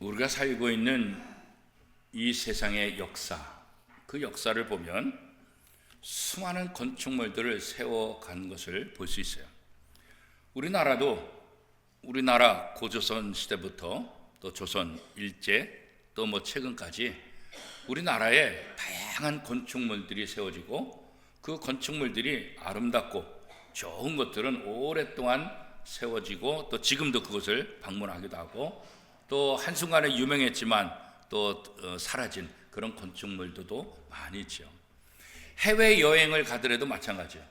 우리가 살고 있는 이 세상의 역사, 그 역사를 보면 수많은 건축물들을 세워간 것을 볼 수 있어요. 우리나라 고조선 시대부터 또 조선 일제 또 최근까지 우리나라에 다양한 건축물들이 세워지고 그 건축물들이 아름답고 좋은 것들은 오랫동안 세워지고 또 지금도 그것을 방문하기도 하고 또 한순간에 유명했지만 또 사라진 그런 건축물들도 많이 있죠. 해외여행을 가더라도 마찬가지예요.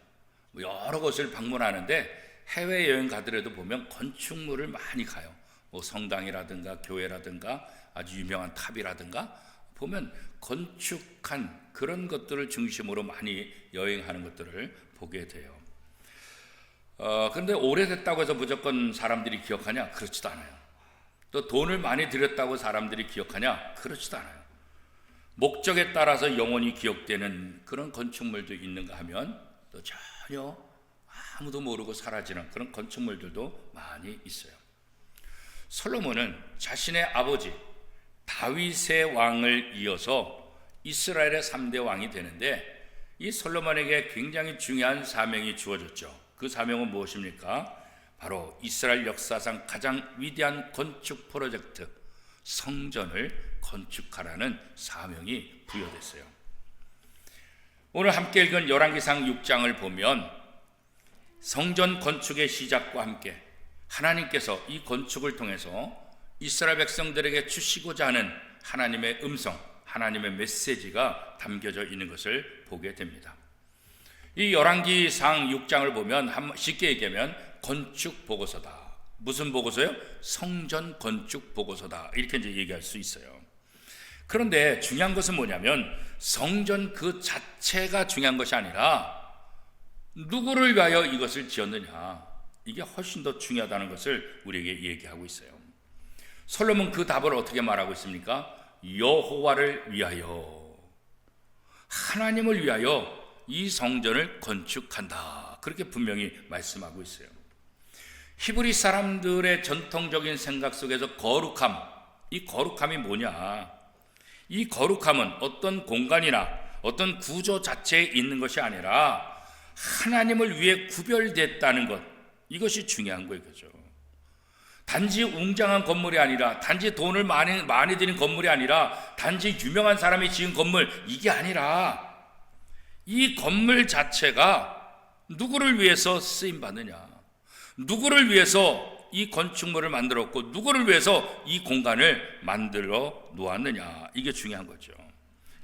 여러 곳을 방문하는데 해외여행 가더라도 보면 건축물을 많이 가요. 성당이라든가 교회라든가 아주 유명한 탑이라든가 보면 건축한 그런 것들을 중심으로 많이 여행하는 것들을 보게 돼요. 그런데 오래됐다고 해서 무조건 사람들이 기억하냐? 그렇지도 않아요. 또 돈을 많이 들였다고 사람들이 기억하냐? 그렇지도 않아요. 목적에 따라서 영원히 기억되는 그런 건축물도 있는가 하면 또 전혀 아무도 모르고 사라지는 그런 건축물들도 많이 있어요. 솔로몬은 자신의 아버지 다윗의 왕을 이어서 이스라엘의 3대 왕이 되는데 이 솔로몬에게 굉장히 중요한 사명이 주어졌죠. 그 사명은 무엇입니까? 바로 이스라엘 역사상 가장 위대한 건축 프로젝트 성전을 건축하라는 사명이 부여됐어요. 오늘 함께 읽은 열왕기상 6장을 보면 성전 건축의 시작과 함께 하나님께서 이 건축을 통해서 이스라엘 백성들에게 주시고자 하는 하나님의 음성, 하나님의 메시지가 담겨져 있는 것을 보게 됩니다. 이 열왕기상 6장을 보면 쉽게 얘기하면 건축 보고서다. 무슨 보고서요? 성전 건축 보고서다. 이렇게 이제 얘기할 수 있어요. 그런데 중요한 것은 뭐냐면 성전 그 자체가 중요한 것이 아니라 누구를 위하여 이것을 지었느냐, 이게 훨씬 더 중요하다는 것을 우리에게 얘기하고 있어요. 솔로몬 그 답을 어떻게 말하고 있습니까? 여호와를 위하여, 하나님을 위하여 이 성전을 건축한다. 그렇게 분명히 말씀하고 있어요. 히브리 사람들의 전통적인 생각 속에서 거룩함, 이 거룩함이 뭐냐? 이 거룩함은 어떤 공간이나 어떤 구조 자체에 있는 것이 아니라 하나님을 위해 구별됐다는 것, 이것이 중요한 거예요. 그죠? 단지 웅장한 건물이 아니라, 단지 돈을 많이 드린 건물이 아니라, 단지 유명한 사람이 지은 건물, 이게 아니라 이 건물 자체가 누구를 위해서 쓰임받느냐, 누구를 위해서 이 건축물을 만들었고 누구를 위해서 이 공간을 만들어 놓았느냐, 이게 중요한 거죠.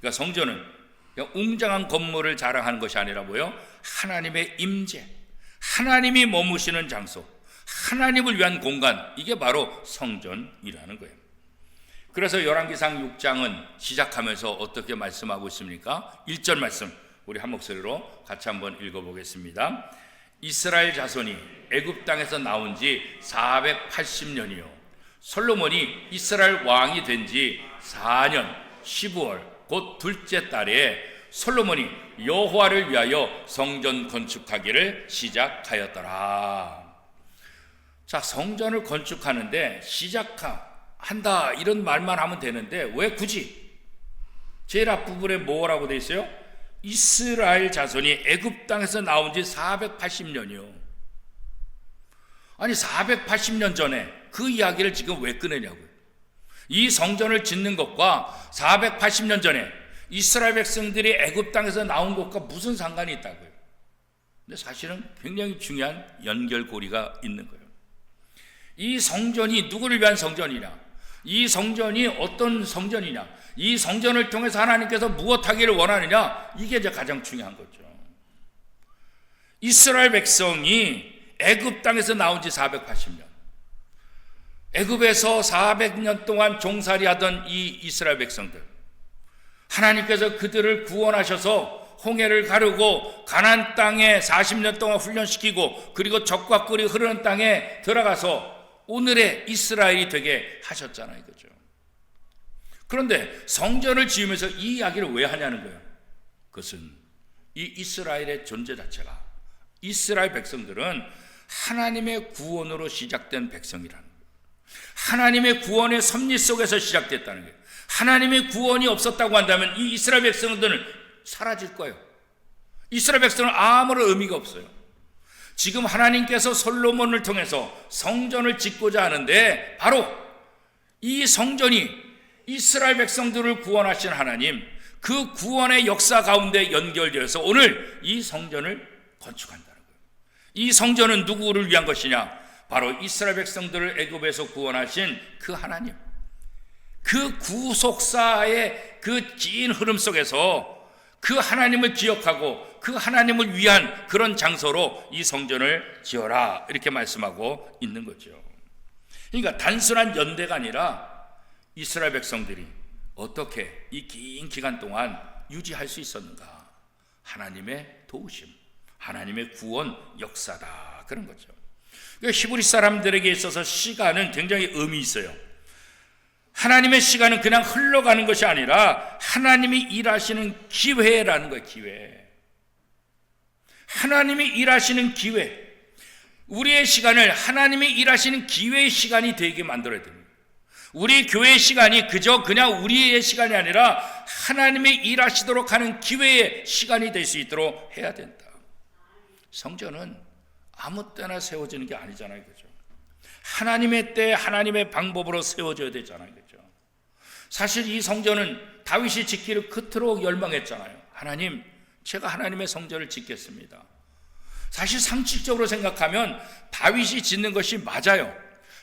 그러니까 성전은 그냥 웅장한 건물을 자랑하는 것이 아니라 뭐요? 하나님의 임재, 하나님이 머무시는 장소, 하나님을 위한 공간, 이게 바로 성전이라는 거예요. 그래서 열왕기상 6장은 시작하면서 어떻게 말씀하고 있습니까? 1절 말씀 우리 한 목소리로 같이 한번 읽어보겠습니다. 이스라엘 자손이 애굽 땅에서 나온 지 480년이요 솔로몬이 이스라엘 왕이 된 지 4년 15월 곧 둘째 달에 솔로몬이 여호와를 위하여 성전 건축하기를 시작하였더라. 자, 성전을 건축하는데 시작한다 이런 말만 하면 되는데 왜 굳이 제일 앞부분에 뭐라고 돼 있어요? 이스라엘 자손이 애굽 땅에서 나온 지 480년이요. 아니 480년 전에 그 이야기를 지금 왜 꺼내냐고요. 이 성전을 짓는 것과 480년 전에 이스라엘 백성들이 애굽 땅에서 나온 것과 무슨 상관이 있다고요. 근데 사실은 굉장히 중요한 연결고리가 있는 거예요. 이 성전이 누구를 위한 성전이냐, 이 성전이 어떤 성전이냐, 이 성전을 통해서 하나님께서 무엇하기를 원하느냐, 이게 이제 가장 중요한 거죠. 이스라엘 백성이 애굽 땅에서 나온 지 480년, 애굽에서 400년 동안 종살이하던 이 이스라엘 백성들, 하나님께서 그들을 구원하셔서 홍해를 가르고 가나안 땅에 40년 동안 훈련시키고 그리고 적과 꿀이 흐르는 땅에 들어가서 오늘의 이스라엘이 되게 하셨잖아요. 그죠? 그런데 성전을 지으면서 이 이야기를 왜 하냐는 거예요. 그것은 이 이스라엘의 존재 자체가, 이스라엘 백성들은 하나님의 구원으로 시작된 백성이라는 거예요. 하나님의 구원의 섭리 속에서 시작됐다는 거예요. 하나님의 구원이 없었다고 한다면 이 이스라엘 백성들은 사라질 거예요. 이스라엘 백성은 아무런 의미가 없어요. 지금 하나님께서 솔로몬을 통해서 성전을 짓고자 하는데 바로 이 성전이 이스라엘 백성들을 구원하신 하나님, 그 구원의 역사 가운데 연결되어서 오늘 이 성전을 건축한다는 거예요. 이 성전은 누구를 위한 것이냐? 바로 이스라엘 백성들을 애굽에서 구원하신 그 하나님, 그 구속사의 그 긴 흐름 속에서 그 하나님을 기억하고 그 하나님을 위한 그런 장소로 이 성전을 지어라, 이렇게 말씀하고 있는 거죠. 그러니까 단순한 연대가 아니라 이스라엘 백성들이 어떻게 이 긴 기간 동안 유지할 수 있었는가? 하나님의 도우심, 하나님의 구원 역사다, 그런 거죠. 그러니까 히브리 사람들에게 있어서 시간은 굉장히 의미 있어요. 하나님의 시간은 그냥 흘러가는 것이 아니라 하나님이 일하시는 기회라는 거예요. 기회. 하나님이 일하시는 기회. 우리의 시간을 하나님이 일하시는 기회의 시간이 되게 만들어야 됩니다. 우리 교회의 시간이 그냥 우리의 시간이 아니라 하나님이 일하시도록 하는 기회의 시간이 될 수 있도록 해야 된다. 성전은 아무 때나 세워지는 게 아니잖아요, 그죠? 하나님의 때, 하나님의 방법으로 세워져야 되잖아요, 그죠? 사실 이 성전은 다윗이 짓기를 그토록 열망했잖아요. 하나님, 제가 하나님의 성전을 짓겠습니다. 사실 상식적으로 생각하면 다윗이 짓는 것이 맞아요.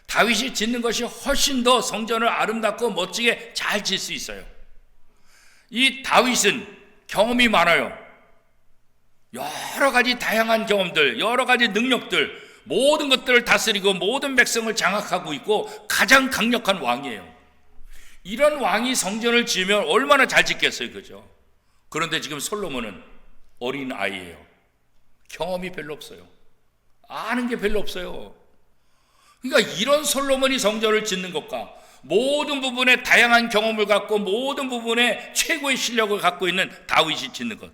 다윗이 짓는 것이 훨씬 더 성전을 아름답고 멋지게 잘 짓을 수 있어요. 이 다윗은 경험이 많아요. 여러 가지 다양한 경험들, 여러 가지 능력들, 모든 것들을 다스리고 모든 백성을 장악하고 있고 가장 강력한 왕이에요. 이런 왕이 성전을 지으면 얼마나 잘 짓겠어요, 그죠? 그런데 지금 솔로몬은 어린 아이예요. 경험이 별로 없어요. 아는 게 별로 없어요. 그러니까 이런 솔로몬이 성전을 짓는 것과 모든 부분에 다양한 경험을 갖고 모든 부분에 최고의 실력을 갖고 있는 다윗이 짓는 것,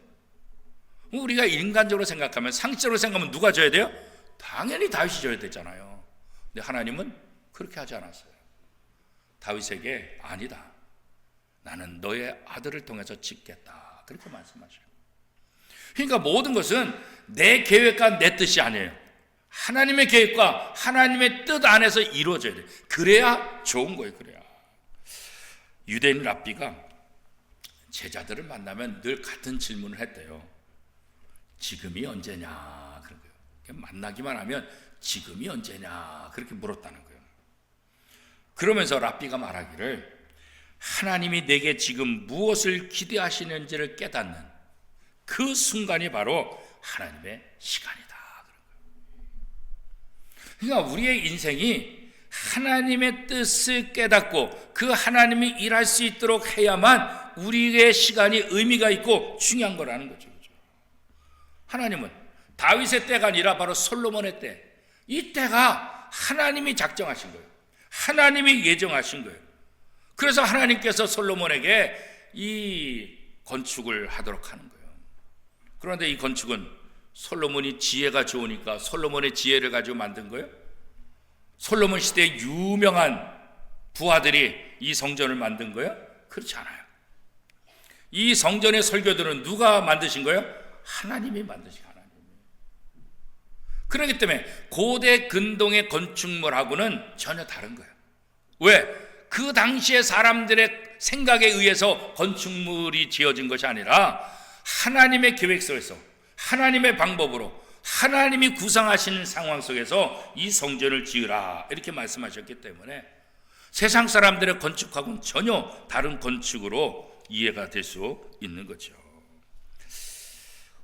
우리가 인간적으로 생각하면, 상식적으로 생각하면 누가 져야 돼요? 당연히 다윗이 져야 되잖아요. 근데 하나님은 그렇게 하지 않았어요. 다윗에게 아니다, 나는 너의 아들을 통해서 짓겠다, 그렇게 말씀하셔요. 그러니까 모든 것은 내 계획과 내 뜻이 아니에요. 하나님의 계획과 하나님의 뜻 안에서 이루어져야 돼요. 그래야 좋은 거예요. 그래야. 유대인 랍비가 제자들을 만나면 늘 같은 질문을 했대요. 지금이 언제냐? 그런 거예요. 만나기만 하면 지금이 언제냐? 그렇게 물었다는 거예요. 그러면서 랍비가 말하기를 하나님이 내게 지금 무엇을 기대하시는지를 깨닫는 그 순간이 바로 하나님의 시간이다. 그러니까 우리의 인생이 하나님의 뜻을 깨닫고 그 하나님이 일할 수 있도록 해야만 우리의 시간이 의미가 있고 중요한 거라는 거죠. 하나님은 다윗의 때가 아니라 바로 솔로몬의 때, 이 때가 하나님이 작정하신 거예요. 하나님이 예정하신 거예요. 그래서 하나님께서 솔로몬에게 이 건축을 하도록 하는 거예요. 그런데 이 건축은 솔로몬이 지혜가 좋으니까 솔로몬의 지혜를 가지고 만든 거예요? 솔로몬 시대의 유명한 부하들이 이 성전을 만든 거예요? 그렇지 않아요. 이 성전의 설교들은 누가 만드신 거예요? 하나님이 만드신 하나님. 그렇기 때문에 고대 근동의 건축물하고는 전혀 다른 거예요. 왜? 그 당시의 사람들의 생각에 의해서 건축물이 지어진 것이 아니라 하나님의 계획 속에서, 하나님의 방법으로, 하나님이 구상하시는 상황 속에서 이 성전을 지으라, 이렇게 말씀하셨기 때문에 세상 사람들의 건축하고는 전혀 다른 건축으로 이해가 될 수 있는 거죠.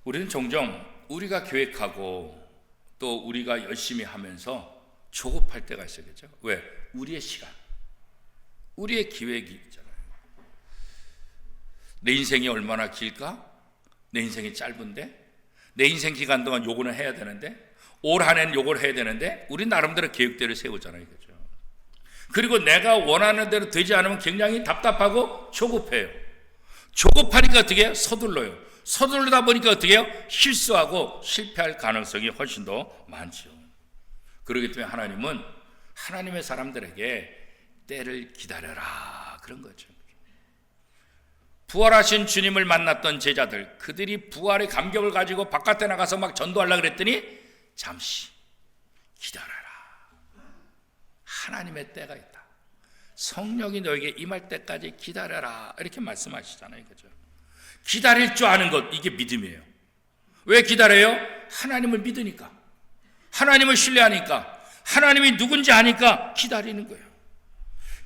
우리는 종종 우리가 계획하고 또 우리가 열심히 하면서 조급할 때가 있어요. 그렇죠? 왜? 우리의 시간, 우리의 기획이 있잖아요. 내 인생이 얼마나 길까? 내 인생이 짧은데? 내 인생 기간 동안 요거는 해야 되는데? 올 한 해는 요걸 해야 되는데? 우리 나름대로 계획대로 세우잖아요. 그렇죠? 그리고 내가 원하는 대로 되지 않으면 굉장히 답답하고 조급해요. 조급하니까 어떻게 해요? 서둘러요. 서두르다 보니까 어떻게 해요? 실수하고 실패할 가능성이 훨씬 더 많죠. 그렇기 때문에 하나님은 하나님의 사람들에게 때를 기다려라 그런 거죠. 부활하신 주님을 만났던 제자들, 그들이 부활의 감격을 가지고 바깥에 나가서 막 전도하려고 그랬더니 잠시 기다려라. 하나님의 때가 있다. 성령이 너에게 임할 때까지 기다려라. 이렇게 말씀하시잖아요. 그죠? 기다릴 줄 아는 것, 이게 믿음이에요. 왜 기다려요? 하나님을 믿으니까. 하나님을 신뢰하니까. 하나님이 누군지 아니까 기다리는 거예요.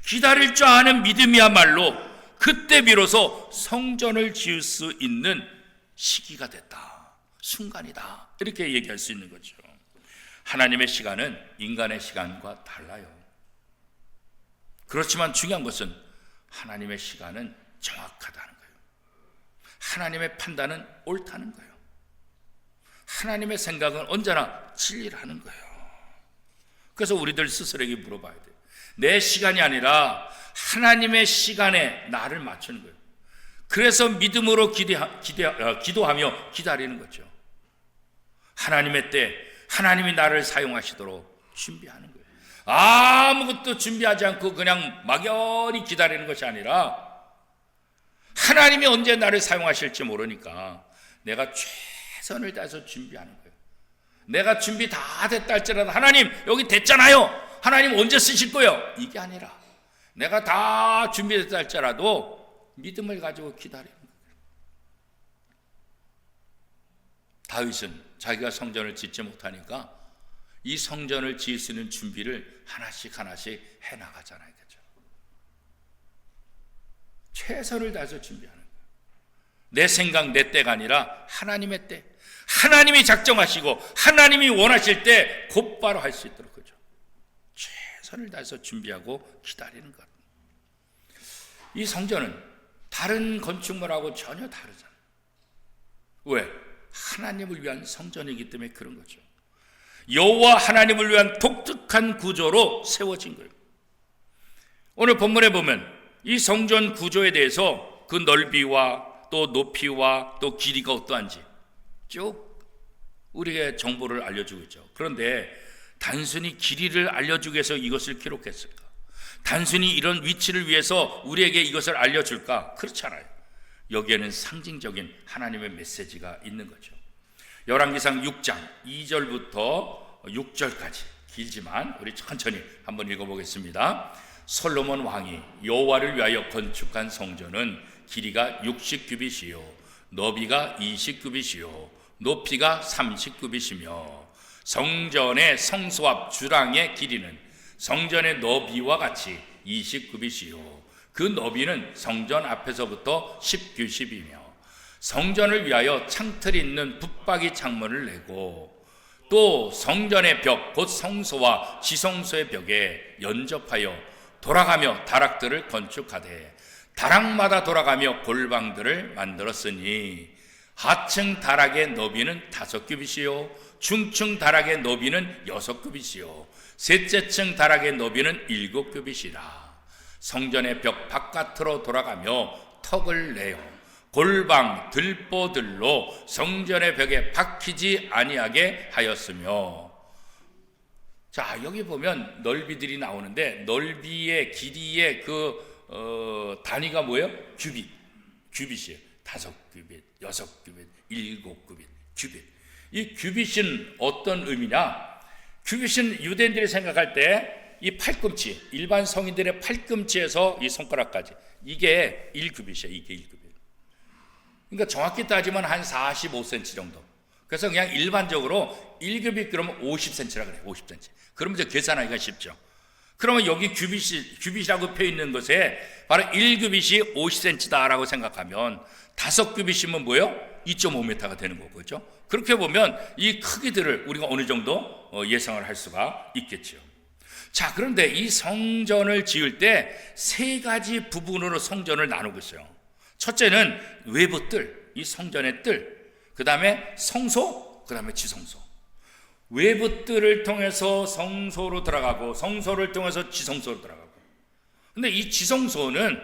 기다릴 줄 아는 믿음이야말로 그때 비로소 성전을 지을 수 있는 시기가 됐다. 순간이다. 이렇게 얘기할 수 있는 거죠. 하나님의 시간은 인간의 시간과 달라요. 그렇지만 중요한 것은 하나님의 시간은 정확하다는 거예요. 하나님의 판단은 옳다는 거예요. 하나님의 생각은 언제나 진리라는 거예요. 그래서 우리들 스스로에게 물어봐야 돼요. 내 시간이 아니라 하나님의 시간에 나를 맞추는 거예요. 그래서 믿음으로 기도하며 기다리는 거죠. 하나님의 때 하나님이 나를 사용하시도록 준비하는 거예요. 아무것도 준비하지 않고 그냥 막연히 기다리는 것이 아니라 하나님이 언제 나를 사용하실지 모르니까 내가 최선을 다해서 준비하는 거예요. 내가 준비 다 됐다 할지라도 하나님 여기 됐잖아요. 하나님 언제 쓰실 거예요? 이게 아니라 내가 다 준비됐다 할지라도 믿음을 가지고 기다리는 거예요. 다윗은 자기가 성전을 짓지 못하니까 이 성전을 지을 수 있는 준비를 하나씩 하나씩 해나가잖아요. 그렇죠? 최선을 다해서 준비하는 거예요. 내 생각, 내 때가 아니라 하나님의 때. 하나님이 작정하시고 하나님이 원하실 때 곧바로 할 수 있도록 그죠? 최선을 다해서 준비하고 기다리는 것. 이 성전은 다른 건축물하고 전혀 다르잖아요. 왜? 하나님을 위한 성전이기 때문에 그런 거죠. 여호와 하나님을 위한 독특한 구조로 세워진 거예요. 오늘 본문에 보면 이 성전 구조에 대해서 그 넓이와 또 높이와 또 길이가 어떠한지 쭉 우리에게 정보를 알려주고 있죠. 그런데 단순히 길이를 알려주기 위해서 이것을 기록했을까? 단순히 이런 위치를 위해서 우리에게 이것을 알려줄까? 그렇지 않아요. 여기에는 상징적인 하나님의 메시지가 있는 거죠. 열왕기상 6장 2절부터 6절까지 길지만 우리 천천히 한번 읽어보겠습니다. 솔로몬 왕이 여호와를 위하여 건축한 성전은 길이가 60규빗이요 너비가 20규빗이요 높이가 30규빗이며 성전의 성소 앞 주랑의 길이는 성전의 너비와 같이 20규빗이요 그 너비는 성전 앞에서부터 10규빗이며 성전을 위하여 창틀이 있는 붙박이 창문을 내고 또 성전의 벽 곧 성소와 지성소의 벽에 연접하여 돌아가며 다락들을 건축하되 다락마다 돌아가며 골방들을 만들었으니 하층 다락의 너비는 5규빗이요 중층 다락의 너비는 6규빗이요 셋째 층 다락의 너비는 7규빗이라 성전의 벽 바깥으로 돌아가며 턱을 내어 골방 들보들로 성전의 벽에 박히지 아니하게 하였으며 자 여기 보면 넓이들이 나오는데 넓이의 길이의 그 단위가 뭐예요? 규빗이에요. 5규빗, 6규빗, 7규빗, 규빗. 이 규빗은 어떤 의미냐? 규빗은 유대인들이 생각할 때 이 팔꿈치, 일반 성인들의 팔꿈치에서 이 손가락까지 이게 1규빗이에요. 이게 1규빗. 그러니까 정확히 따지면 한 45cm 정도. 그래서 그냥 일반적으로 1규빗 그러면 50cm라 그래요. 50cm. 그러면 이제 계산하기가 쉽죠. 그러면 여기 규빗이라고 펴 있는 것에 바로 1규빗이 50cm다라고 생각하면 5규빗이면 뭐예요? 2.5m가 되는 거고, 그렇죠? 그렇게 보면 이 크기들을 우리가 어느 정도 예상을 할 수가 있겠죠. 자, 그런데 이 성전을 지을 때 3가지 부분으로 성전을 나누고 있어요. 첫째는 외부 뜰, 이 성전의 뜰, 그 다음에 성소, 그 다음에 지성소. 외부 뜰을 통해서 성소로 들어가고 성소를 통해서 지성소로 들어가고. 근데 이 지성소는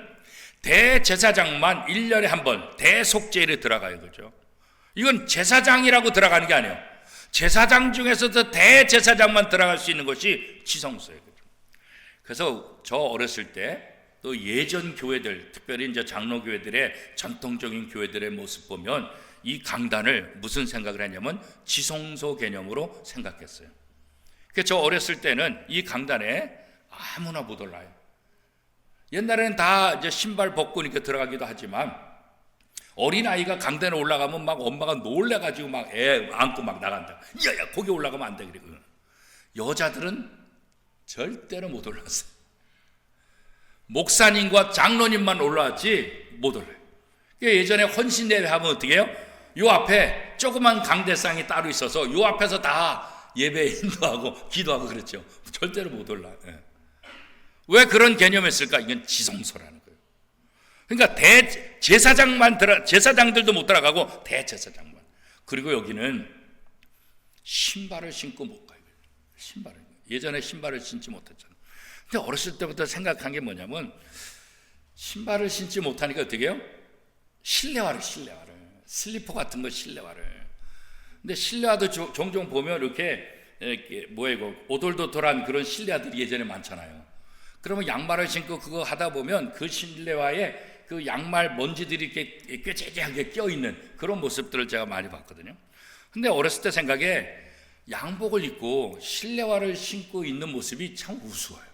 대제사장만 1년에 한 번 대속죄일에 들어가요. 그죠? 이건 제사장이라고 들어가는 게 아니에요. 제사장 중에서도 대제사장만 들어갈 수 있는 것이 지성소예요. 그래서 저 어렸을 때 또 예전 교회들, 특별히 이제 장로교회들의 전통적인 교회들의 모습 보면 이 강단을 무슨 생각을 했냐면 지성소 개념으로 생각했어요. 그래서 저 어렸을 때는 이 강단에 아무나 못 올라요. 옛날에는 다 이제 신발 벗고 이렇게 들어가기도 하지만 어린아이가 강단에 올라가면 막 엄마가 놀래가지고 막 애 안고 막 나간다. 야야 거기 올라가면 안 돼. 그리고 여자들은 절대로 못 올랐어요. 목사님과 장로님만 올라왔지 못 올라요. 예전에 헌신대회 하면 어떻게 해요? 요 앞에 조그만 강대상이 따로 있어서 요 앞에서 다 예배 인도하고 기도하고 그랬죠. 절대로 못 올라요. 왜 그런 개념을 쓸까? 이건 지성소라는 거예요. 그러니까 제사장들도 못 들어가고 대제사장만. 그리고 여기는 신발을 신고 못 가요. 예전에 신발을 신지 못했잖아요. 근데 어렸을 때부터 생각한 게 뭐냐면 신발을 신지 못하니까 어떻게 해요? 실내화를 슬리퍼 같은 거 실내화를. 근데 실내화도 종종 보면 이렇게 뭐야 이거 오돌도돌한 그런 실내화들이 예전에 많잖아요. 그러면 양말을 신고 그거 하다 보면 그 실내화에 그 양말 먼지들이 이렇게 꾀재재하게 껴있는 그런 모습들을 제가 많이 봤거든요. 근데 어렸을 때 생각에 양복을 입고 실내화를 신고 있는 모습이 참 우스워요.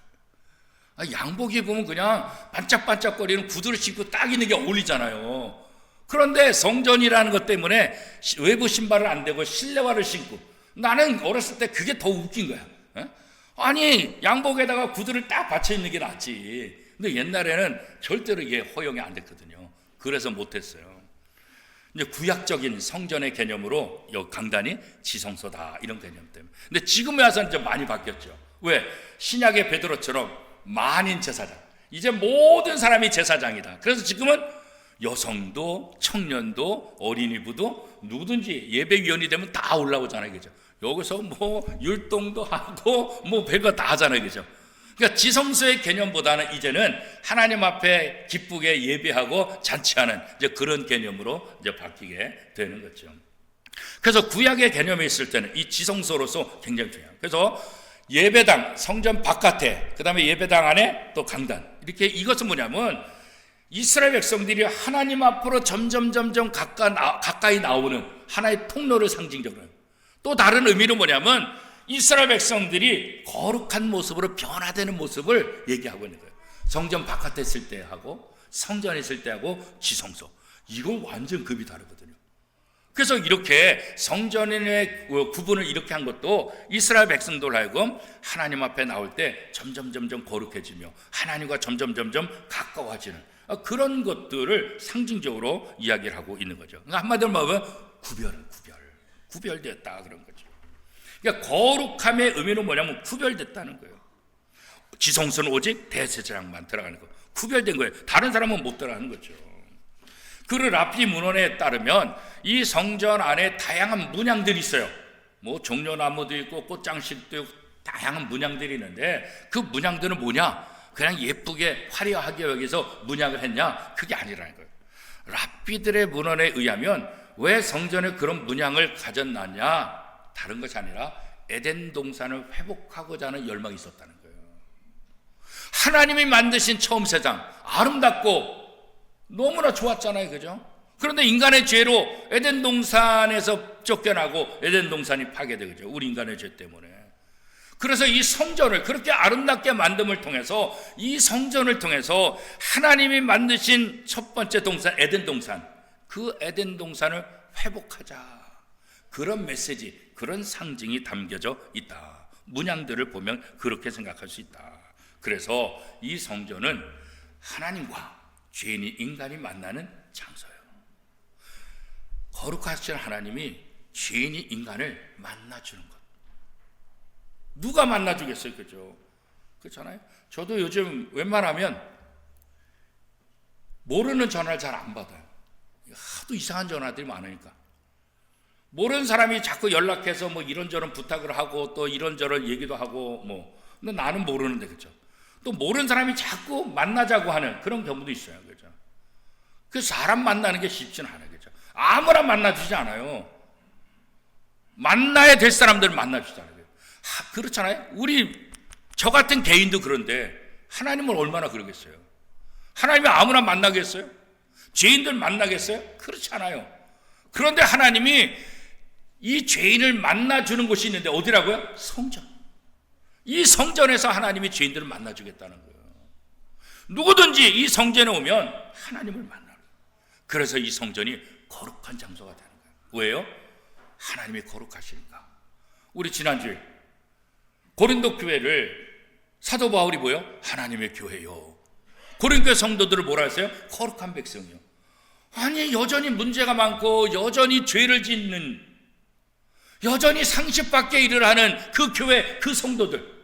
양복 입으면 그냥 반짝반짝거리는 구두를 신고 딱 있는 게 어울리잖아요. 그런데 성전이라는 것 때문에 외부 신발을 안 대고 실내화를 신고, 나는 어렸을 때 그게 더 웃긴 거야. 아니 양복에다가 구두를 딱 받쳐 입는 게 낫지. 근데 옛날에는 절대로 이게 허용이 안 됐거든요. 그래서 못했어요. 이제 구약적인 성전의 개념으로 이 강단이 지성소다 이런 개념 때문에. 근데 지금 와서는 좀 많이 바뀌었죠. 왜? 신약의 베드로처럼 만인 제사장, 이제 모든 사람이 제사장이다. 그래서 지금은 여성도 청년도 어린이부도 누구든지 예배위원이 되면 다 올라오잖아요. 그죠? 여기서 뭐 율동도 하고 뭐 별거 다 하잖아요. 그죠? 그러니까 지성소의 개념보다는 이제는 하나님 앞에 기쁘게 예배하고 잔치하는 이제 그런 개념으로 이제 바뀌게 되는 거죠. 그래서 구약의 개념에 있을 때는 이 지성소로서 굉장히 중요해요. 그래서 예배당, 성전 바깥에, 그 다음에 예배당 안에 또 강단. 이렇게 이것은 뭐냐면 이스라엘 백성들이 하나님 앞으로 점점 가까이 나오는 하나의 통로를 상징적으로 해요. 또 다른 의미는 뭐냐면 이스라엘 백성들이 거룩한 모습으로 변화되는 모습을 얘기하고 있는 거예요. 성전 바깥에 있을 때 하고 성전에 있을 때 하고 지성소. 이건 완전 급이 다르거든요. 그래서 이렇게 성전의 구분을 이렇게 한 것도 이스라엘 백성들 하여금 하나님 앞에 나올 때 점점 거룩해지며 하나님과 점점 가까워지는 그런 것들을 상징적으로 이야기를 하고 있는 거죠. 그러니까 한마디로 말하면 구별되었다 그런 거죠. 그러니까 거룩함의 의미는 뭐냐면 구별됐다는 거예요. 지성소는 오직 대제사장만 들어가는 거, 구별된 거예요. 다른 사람은 못 들어가는 거죠. 그 라피 문헌에 따르면 이 성전 안에 다양한 문양들이 있어요. 뭐 종려나무도 있고 꽃장식도 있고 다양한 문양들이 있는데 그 문양들은 뭐냐? 그냥 예쁘게 화려하게 여기서 문양을 했냐? 그게 아니라는 거예요. 랍비들의 문헌에 의하면 왜 성전에 그런 문양을 가졌느냐? 다른 것이 아니라 에덴 동산을 회복하고자 하는 열망이 있었다는 거예요. 하나님이 만드신 처음 세상 아름답고 너무나 좋았잖아요. 그죠? 그런데 인간의 죄로 에덴 동산에서 쫓겨나고 에덴 동산이 파괴되죠. 우리 인간의 죄 때문에. 그래서 이 성전을 그렇게 아름답게 만듦을 통해서 이 성전을 통해서 하나님이 만드신 첫 번째 동산 에덴 동산, 그 에덴 동산을 회복하자. 그런 메시지, 그런 상징이 담겨져 있다. 문양들을 보면 그렇게 생각할 수 있다. 그래서 이 성전은 하나님과 죄인이 인간이 만나는 장소예요. 거룩하신 하나님이 죄인이 인간을 만나주는 것. 누가 만나주겠어요? 그죠? 그렇잖아요. 저도 요즘 웬만하면 모르는 전화를 잘 안 받아요. 하도 이상한 전화들이 많으니까. 모르는 사람이 자꾸 연락해서 뭐 이런저런 부탁을 하고 또 이런저런 얘기도 하고 뭐. 근데 나는 모르는데, 그죠? 또 모르는 사람이 자꾸 만나자고 하는 그런 경우도 있어요. 그죠? 그 사람 만나는 게 쉽지는 않아요. 그죠? 아무나 만나주지 않아요. 만나야 될 사람들 만나주잖아요. 그렇잖아요. 저 같은 개인도 그런데 하나님을 얼마나 그러겠어요? 하나님이 아무나 만나겠어요? 죄인들 만나겠어요? 그렇지 않아요. 그런데 하나님이 이 죄인을 만나주는 곳이 있는데 어디라고요? 성전. 이 성전에서 하나님이 죄인들을 만나주겠다는 거예요. 누구든지 이 성전에 오면 하나님을 만나요. 그래서 이 성전이 거룩한 장소가 되는 거예요. 왜요? 하나님이 거룩하시니까. 우리 지난주에 고린도 교회를 사도 바울이 뭐요? 하나님의 교회요. 고린도 성도들을 뭐라 했어요? 거룩한 백성이요. 아니, 여전히 문제가 많고 여전히 죄를 짓는, 여전히 상식 밖의 일을 하는 그 교회, 그 성도들,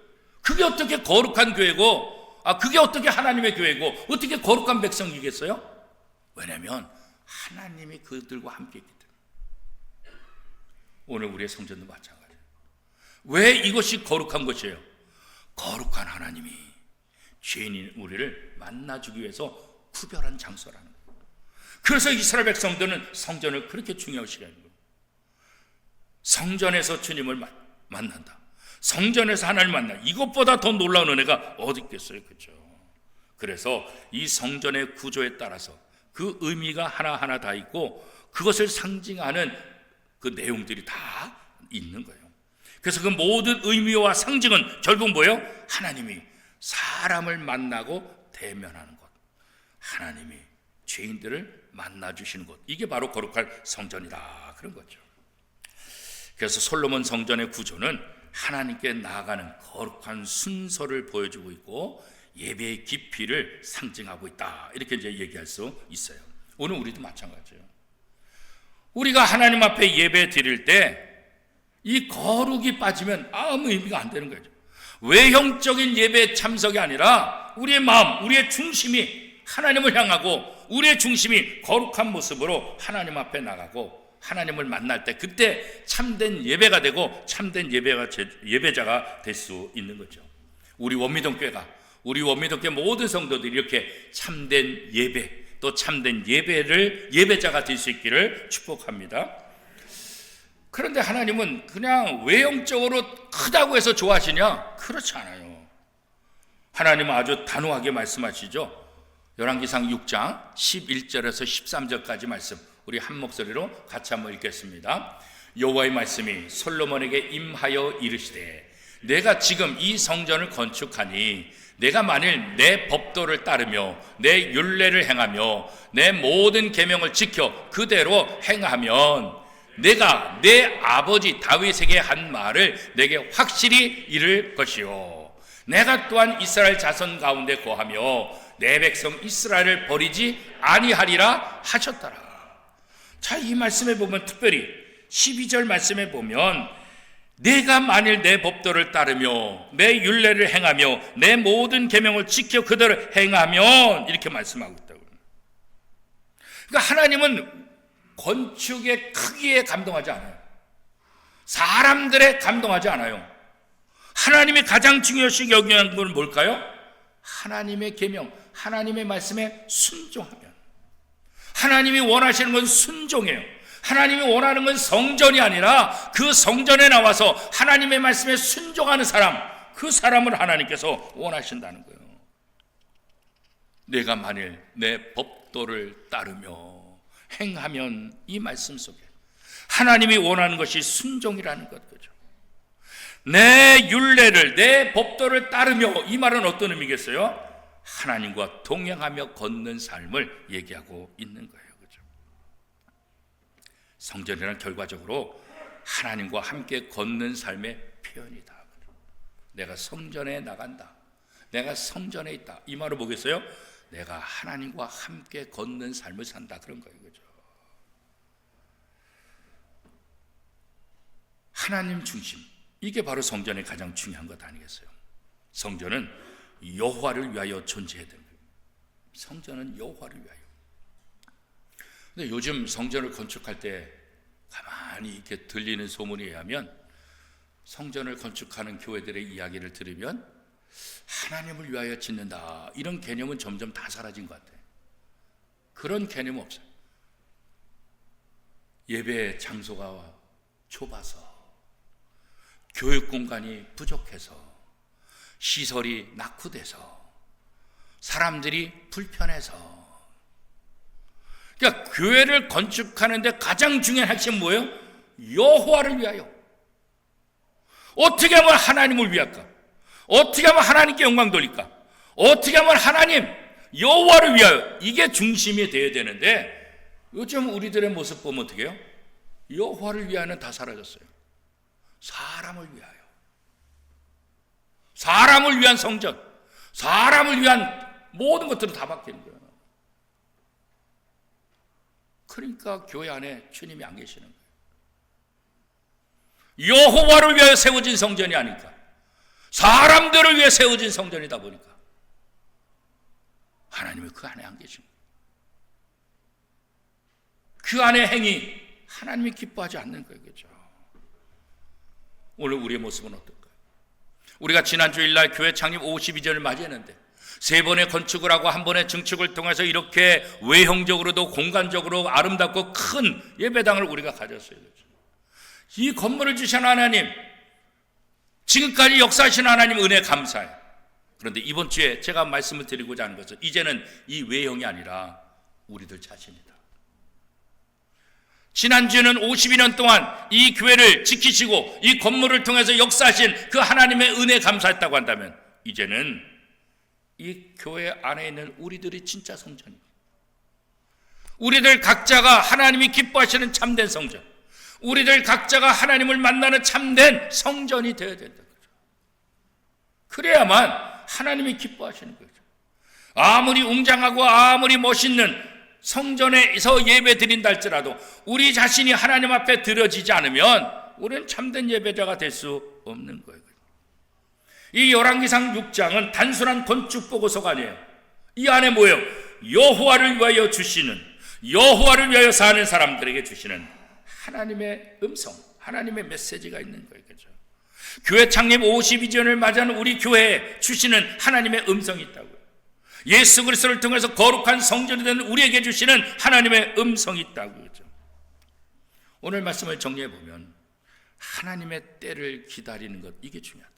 그게 어떻게 거룩한 교회고, 그게 어떻게 하나님의 교회고, 어떻게 거룩한 백성이겠어요? 왜냐하면 하나님이 그들과 함께 있기 때문에. 오늘 우리의 성전도 마찬가지예요. 왜 이것이 거룩한 것이에요? 거룩한 하나님이 죄인인 우리를 만나주기 위해서 구별한 장소라는 거예요. 그래서 이스라엘 백성들은 성전을 그렇게 중요시 하는 거예요. 성전에서 주님을 만난다. 성전에서 하나님을 만나. 이것보다 더 놀라운 은혜가 어디 있겠어요? 그렇죠? 그래서 이 성전의 구조에 따라서 그 의미가 하나하나 다 있고 그것을 상징하는 그 내용들이 다 있는 거예요. 그래서 그 모든 의미와 상징은 결국 뭐예요? 하나님이 사람을 만나고 대면하는 것, 하나님이 죄인들을 만나주시는 것, 이게 바로 거룩한 성전이다, 그런 거죠. 그래서 솔로몬 성전의 구조는 하나님께 나아가는 거룩한 순서를 보여주고 있고 예배의 깊이를 상징하고 있다, 이렇게 이제 얘기할 수 있어요. 오늘 우리도 마찬가지예요. 우리가 하나님 앞에 예배 드릴 때 이 거룩이 빠지면 아무 의미가 안 되는 거죠. 외형적인 예배 참석이 아니라 우리의 마음, 우리의 중심이 하나님을 향하고 우리의 중심이 거룩한 모습으로 하나님 앞에 나가고 하나님을 만날 때 그때 참된 예배가 되고 참된 예배자가 될 수 있는 거죠. 우리 원미동교회 모든 성도들이 이렇게 참된 예배, 또 참된 예배자가 될 수 있기를 축복합니다. 그런데 하나님은 그냥 외형적으로 크다고 해서 좋아하시냐? 그렇지 않아요. 하나님은 아주 단호하게 말씀하시죠. 열왕기상 6장 11절에서 13절까지 말씀, 우리 한 목소리로 같이 한번 읽겠습니다. 여호와의 말씀이 솔로몬에게 임하여 이르시되 내가 지금 이 성전을 건축하니 내가 만일 내 법도를 따르며 내 율례를 행하며 내 모든 계명을 지켜 그대로 행하면 내가 내 아버지 다윗에게 한 말을 내게 확실히 이룰 것이요 내가 또한 이스라엘 자손 가운데 거하며 내 백성 이스라엘을 버리지 아니하리라 하셨더라. 자, 이 말씀에 보면 특별히 12절 말씀에 보면 내가 만일 내 법도를 따르며 내 율례를 행하며 내 모든 계명을 지켜 그대로 행하면 이렇게 말씀하고 있다고. 그러니까 하나님은 건축의 크기에 감동하지 않아요. 사람들에 감동하지 않아요. 하나님이 가장 중요시 여기는 건 뭘까요? 하나님의 계명, 하나님의 말씀에 순종하면. 하나님이 원하시는 건 순종이에요. 하나님이 원하는 건 성전이 아니라 그 성전에 나와서 하나님의 말씀에 순종하는 사람, 그 사람을 하나님께서 원하신다는 거예요. 내가 만일 내 법도를 따르며 행하면, 이 말씀 속에 하나님이 원하는 것이 순종이라는 거죠. 내 율례를, 내 법도를 따르며, 이 말은 어떤 의미겠어요? 하나님과 동행하며 걷는 삶을 얘기하고 있는 거예요. 그렇죠? 성전이란 결과적으로 하나님과 함께 걷는 삶의 표현이다. 내가 성전에 나간다, 내가 성전에 있다, 이 말은 뭐겠어요? 내가 하나님과 함께 걷는 삶을 산다, 그런 거예요. 그죠? 하나님 중심, 이게 바로 성전의 가장 중요한 것 아니겠어요? 성전은 여호와를 위하여 존재해야 되는 거예요. 성전은 여호와를 위하여. 근데 요즘 성전을 건축할 때 가만히 이렇게 들리는 소문에 의하면 성전을 건축하는 교회들의 이야기를 들으면 하나님을 위하여 짓는다, 이런 개념은 점점 다 사라진 것 같아요. 그런 개념은 없어요. 예배 장소가 좁아서, 교육 공간이 부족해서, 시설이 낙후돼서, 사람들이 불편해서. 그러니까 교회를 건축하는데 가장 중요한 핵심은 뭐예요? 여호와를 위하여. 어떻게 하면 하나님을 위할까? 어떻게 하면 하나님께 영광 돌릴까? 어떻게 하면 하나님, 여호와를 위하여. 이게 중심이 되어야 되는데 요즘 우리들의 모습 보면 어떻게 해요? 여호와를 위하여는 다 사라졌어요. 사람을 위하여. 사람을 위한 성전, 사람을 위한 모든 것들은 다 바뀌는 거예요. 그러니까 교회 안에 주님이 안 계시는 거예요. 여호와를 위하여 세워진 성전이 아니까, 사람들을 위해 세워진 성전이다 보니까 하나님이 그 안에 안 계신 거예요. 그 안에 행위 하나님이 기뻐하지 않는 거예요. 그렇죠? 오늘 우리의 모습은 어떨까요? 우리가 지난 주일날 교회 창립 52주년을 맞이했는데 3번의 건축을 하고 1번의 증축을 통해서 이렇게 외형적으로도 공간적으로 아름답고 큰 예배당을 우리가 가졌어요. 그렇죠? 이 건물을 주신 하나님, 지금까지 역사하신 하나님 은혜 감사해요. 그런데 이번 주에 제가 말씀을 드리고자 하는 것은 이제는 이 외형이 아니라 우리들 자신이다. 지난주에는 52년 동안 이 교회를 지키시고 이 건물을 통해서 역사하신 그 하나님의 은혜 감사했다고 한다면 이제는 이 교회 안에 있는 우리들이 진짜 성전입니다. 우리들 각자가 하나님이 기뻐하시는 참된 성전, 우리들 각자가 하나님을 만나는 참된 성전이 되어야 된다. 그래야만 하나님이 기뻐하시는 거죠. 아무리 웅장하고 아무리 멋있는 성전에서 예배 드린다 할지라도 우리 자신이 하나님 앞에 드려지지 않으면 우리는 참된 예배자가 될 수 없는 거예요. 이 열왕기상 6장은 단순한 건축 보고서가 아니에요. 이 안에 뭐예요? 여호와를 위하여 주시는, 여호와를 위하여 사는 사람들에게 주시는 하나님의 음성, 하나님의 메시지가 있는 거예요. 그렇죠? 교회 창립 52주년을 맞이하는 우리 교회에 주시는 하나님의 음성이 있다고요. 예수 그리스도를 통해서 거룩한 성전이 되는 우리에게 주시는 하나님의 음성이 있다고요. 그렇죠? 오늘 말씀을 정리해 보면 하나님의 때를 기다리는 것, 이게 중요하다.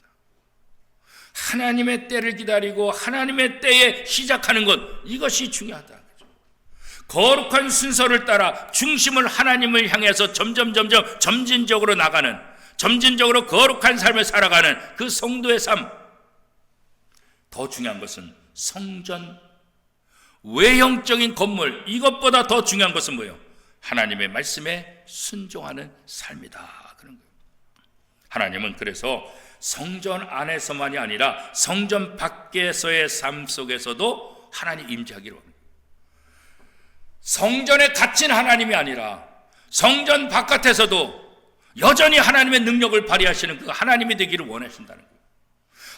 하나님의 때를 기다리고 하나님의 때에 시작하는 것, 이것이 중요하다. 그렇죠? 거룩한 순서를 따라 중심을 하나님을 향해서 점진적으로 나가는, 점진적으로 거룩한 삶을 살아가는 그 성도의 삶. 더 중요한 것은 성전, 외형적인 건물, 이것보다 더 중요한 것은 뭐예요? 하나님의 말씀에 순종하는 삶이다. 그런 거예요. 하나님은 그래서 성전 안에서만이 아니라 성전 밖에서의 삶 속에서도 하나님 임재하기로 합니다. 성전에 갇힌 하나님이 아니라 성전 바깥에서도 여전히 하나님의 능력을 발휘하시는 그 하나님이 되기를 원하신다는 거예요.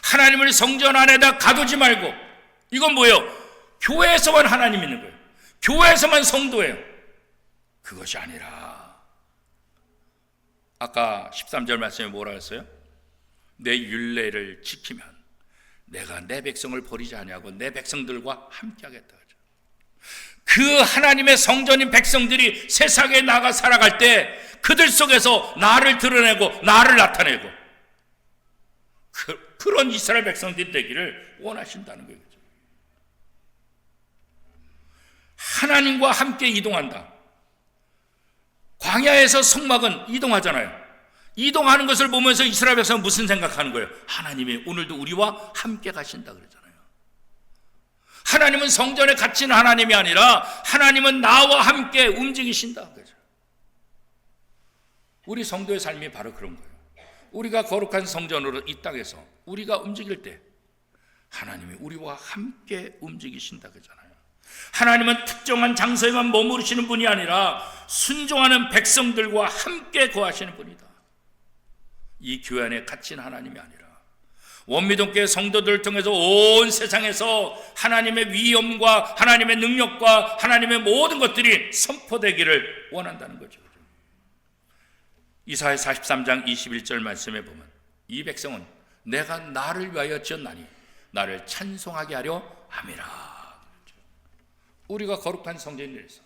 하나님을 성전 안에다 가두지 말고, 이건 뭐예요? 교회에서만 하나님 있는 거예요. 교회에서만 성도예요. 그것이 아니라 아까 13절 말씀에 뭐라 했어요? 내 율례를 지키면 내가 내 백성을 버리지 아니하고 내 백성들과 함께하겠다. 그 하나님의 성전인 백성들이 세상에 나가 살아갈 때 그들 속에서 나를 드러내고 나를 나타내고 그런 이스라엘 백성들이 되기를 원하신다는 거예요. 하나님과 함께 이동한다. 광야에서 성막은 이동하잖아요. 이동하는 것을 보면서 이스라엘 백성은 무슨 생각하는 거예요? 하나님이 오늘도 우리와 함께 가신다 그러잖아요. 하나님은 성전에 갇힌 하나님이 아니라 하나님은 나와 함께 움직이신다. 우리 성도의 삶이 바로 그런 거예요. 우리가 거룩한 성전으로 이 땅에서 우리가 움직일 때 하나님이 우리와 함께 움직이신다 그러잖아요. 하나님은 특정한 장소에만 머무르시는 분이 아니라 순종하는 백성들과 함께 거하시는 분이다. 이 교회 안에 갇힌 하나님이 아니라 원미동교회 성도들을 통해서 온 세상에서 하나님의 위엄과 하나님의 능력과 하나님의 모든 것들이 선포되기를 원한다는 거죠. 이사야 43장 21절 말씀에 보면 이 백성은 내가 나를 위하여 지었나니 나를 찬송하게 하려 함이라. 우리가 거룩한 성전에 대해서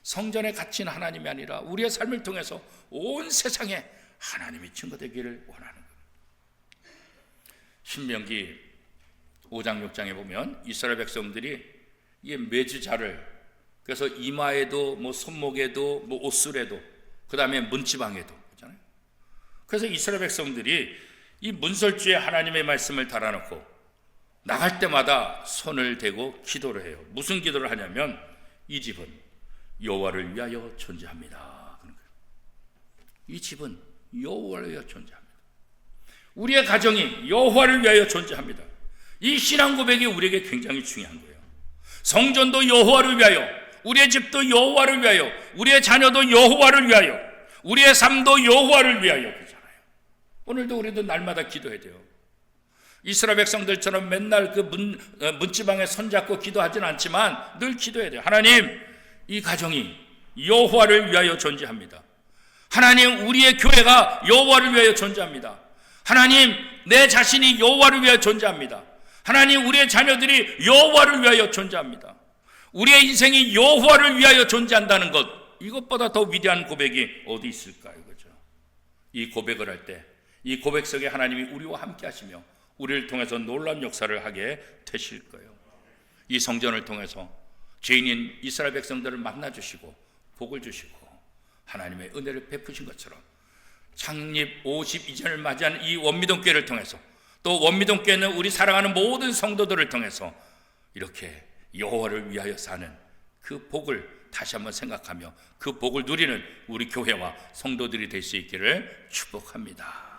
성전에 갇힌 하나님이 아니라 우리의 삶을 통해서 온 세상에 하나님이 증거되기를 원하는 거예요. 신명기 5장 6장에 보면 이스라엘 백성들이 이 메주자를, 그래서 이마에도 뭐 손목에도 뭐 옷술에도 그 다음에 문지방에도 그렇잖아요. 그래서 이스라엘 백성들이 이 문설주에 하나님의 말씀을 달아놓고 나갈 때마다 손을 대고 기도를 해요. 무슨 기도를 하냐면 이 집은 여호와를 위하여 존재합니다. 이 집은 여호와를 위하여 존재합니다. 우리의 가정이 여호와를 위하여 존재합니다. 이 신앙 고백이 우리에게 굉장히 중요한 거예요. 성전도 여호와를 위하여, 우리의 집도 여호와를 위하여, 우리의 자녀도 여호와를 위하여, 우리의 삶도 여호와를 위하여 그러잖아요. 오늘도 우리도 날마다 기도해야 돼요. 이스라엘 백성들처럼 맨날 그 문지방에 손잡고 기도하지는 않지만 늘 기도해야 돼요. 하나님, 이 가정이 여호와를 위하여 존재합니다. 하나님, 우리의 교회가 여호와를 위하여 존재합니다. 하나님, 내 자신이 여호와를 위하여 존재합니다. 하나님, 우리의 자녀들이 여호와를 위하여 존재합니다. 우리의 인생이 여호와를 위하여 존재한다는 것, 이것보다 더 위대한 고백이 어디 있을까요? 그죠? 이 고백을 할 때, 이 고백 속에 하나님이 우리와 함께 하시며 우리를 통해서 놀라운 역사를 하게 되실 거예요. 이 성전을 통해서 죄인인 이스라엘 백성들을 만나주시고 복을 주시고 하나님의 은혜를 베푸신 것처럼 창립 52년을 맞이한 이 원미동교회를 통해서, 또 원미동교회는 우리 사랑하는 모든 성도들을 통해서 이렇게 여호와를 위하여 사는 그 복을 다시 한번 생각하며 그 복을 누리는 우리 교회와 성도들이 될 수 있기를 축복합니다.